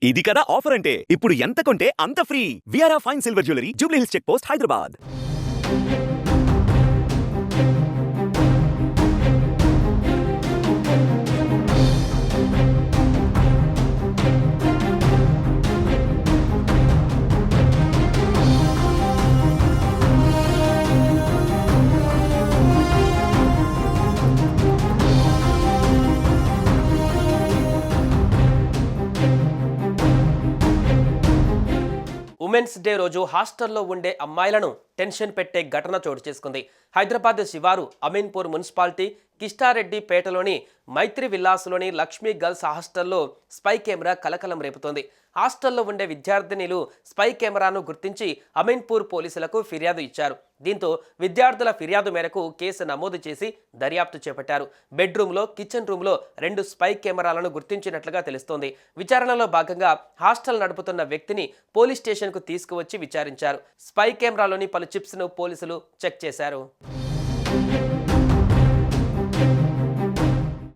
ఇది కదా ఆఫర్ అంటే ఇప్పుడు ఎంత కొంటే అంత free. VRA fine silver jewellery, Jubilee Hills check post, Hyderabad. Women's day రోజు హాస్టల్లో ఉండే అమ్మాయిలను టెన్షన్ పెట్టే ఘటన చోటు చేసుకుంది. హైదరాబాద్ శివారు అమీన్పూర్ మున్సిపాలిటీ కిష్టారెడ్డి పేటలోని మైత్రి విల్లాస్లోని లక్ష్మీ గర్ల్స్ హాస్టల్లో స్పై కెమెరా కలకలం రేపుతోంది. హాస్టల్లో ఉండే విద్యార్థినిలు స్పై కెమెరాను గుర్తించి అమీన్పూర్ పోలీసులకు ఫిర్యాదు ఇచ్చారు. దీంతో విద్యార్థుల ఫిర్యాదు మేరకు కేసు నమోదు చేసి దర్యాప్తు చేపట్టారు. బెడ్రూమ్లో, కిచెన్ రూమ్లో 2 స్పై కెమెరాలను గుర్తించినట్లుగా తెలుస్తోంది. విచారణలో భాగంగా హాస్టల్ నడుపుతున్న వ్యక్తిని పోలీస్ స్టేషన్కు తీసుకువచ్చి విచారించారు. స్పై కెమెరాలోని పలు చిప్స్ను పోలీసులు చెక్ చేశారు.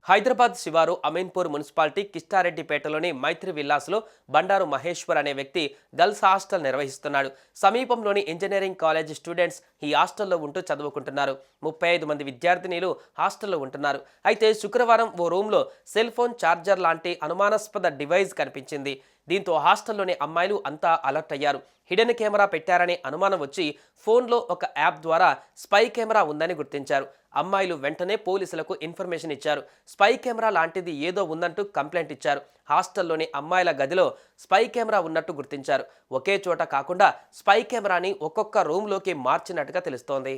హైదరాబాద్ శివారు అమీన్పూర్ మున్సిపాలిటీ కిష్టారెడ్డిపేటలోని మైత్రి విల్లాస్లో బండారు మహేశ్వర్ అనే వ్యక్తి గర్ల్స్ హాస్టల్ నిర్వహిస్తున్నాడు. సమీపంలోని ఇంజనీరింగ్ కాలేజ్ స్టూడెంట్స్ ఈ హాస్టల్లో ఉంటూ చదువుకుంటున్నారు. 35 మంది విద్యార్థినీలు హాస్టల్లో ఉంటున్నారు. అయితే శుక్రవారం ఓ రూమ్లో సెల్ ఫోన్ ఛార్జర్ లాంటి అనుమానాస్పద డివైస్ కనిపించింది. దీంతో హాస్టల్లోని అమ్మాయిలు అంతా అలర్ట్ అయ్యారు. హిడెన్ కెమెరా పెట్టారనే అనుమానం వచ్చి ఫోన్లో ఒక యాప్ ద్వారా స్పై కెమెరా ఉందని గుర్తించారు. అమ్మాయిలు వెంటనే పోలీసులకు ఇన్ఫర్మేషన్ ఇచ్చారు. స్పై కెమెరా లాంటిది ఏదో ఉందంటూ కంప్లైంట్ ఇచ్చారు. హాస్టల్లోని అమ్మాయిల గదిలో స్పై కెమెరా ఉన్నట్టు గుర్తించారు. ఒకే చోట కాకుండా స్పై కెమెరాని ఒక్కొక్క రూమ్లోకి మార్చినట్టుగా తెలుస్తోంది.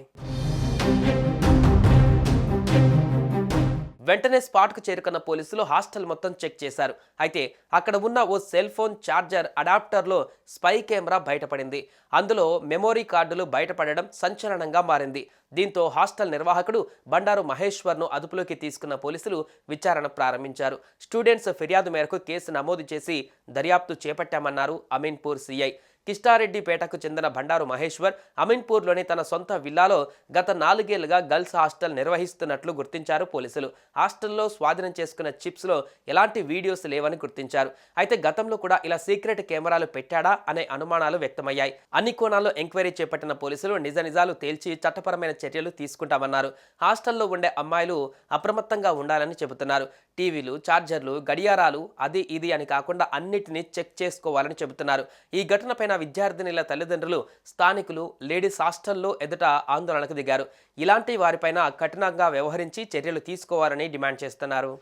వెంటనే స్పాట్కు చేరుకున్న పోలీసులు హాస్టల్ మొత్తం చెక్ చేశారు. అయితే అక్కడ ఉన్న ఓ సెల్ ఫోన్ ఛార్జర్ అడాప్టర్లో స్పై కెమెరా బయటపడింది. అందులో మెమొరీ కార్డులు బయటపడడం సంచలనంగా మారింది. దీంతో హాస్టల్ నిర్వాహకుడు బండారు మహేశ్వర్ను అదుపులోకి తీసుకున్న పోలీసులు విచారణ ప్రారంభించారు. స్టూడెంట్స్ ఫిర్యాదు మేరకు కేసు నమోదు చేసి దర్యాప్తు చేపట్టామన్నారు అమీన్పూర్ సిఐ. కిష్టారెడ్డిపేటకు చెందిన బండారు మహేశ్వర్ అమీన్పూర్లోని తన సొంత విల్లాలో గత 4 ఏళ్లుగా గర్ల్స్ హాస్టల్ నిర్వహిస్తున్నట్లు గుర్తించారు పోలీసులు. హాస్టల్లో స్వాధీనం చేసుకున్న చిప్స్లో ఎలాంటి వీడియోస్ లేవని గుర్తించారు. అయితే గతంలో కూడా ఇలా సీక్రెట్ కెమెరాలు పెట్టాడా అనే అనుమానాలు వ్యక్తమయ్యాయి. అన్ని కోణాల్లో ఎంక్వైరీ చేపట్టిన పోలీసులు నిజాలు తేల్చి చట్టపరమైన చర్యలు తీసుకుంటామన్నారు. హాస్టల్లో ఉండే అమ్మాయిలు అప్రమత్తంగా ఉండాలని చెబుతున్నారు. టీవీలు, ఛార్జర్లు, గడియారాలు అది ఇది అని కాకుండా అన్నిటినీ చెక్ చేసుకోవాలని చెబుతున్నారు. ఈ ఘటనపైన విద్యార్థినిల తల్లిదండ్రులు, స్థానికులు లేడీస్ హాస్టల్లో ఎదుట ఆందోళనకు దిగారు. ఇలాంటి వారిపైన కఠినంగా వ్యవహరించి చర్యలు తీసుకోవాలని డిమాండ్ చేస్తున్నారు.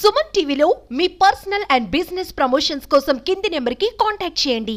సుమన్ టీవీలో మీ పర్సనల్ అండ్ బిజినెస్ ప్రమోషన్స్ కోసం కింది నెంబర్కి కాంటాక్ట్ చేయండి.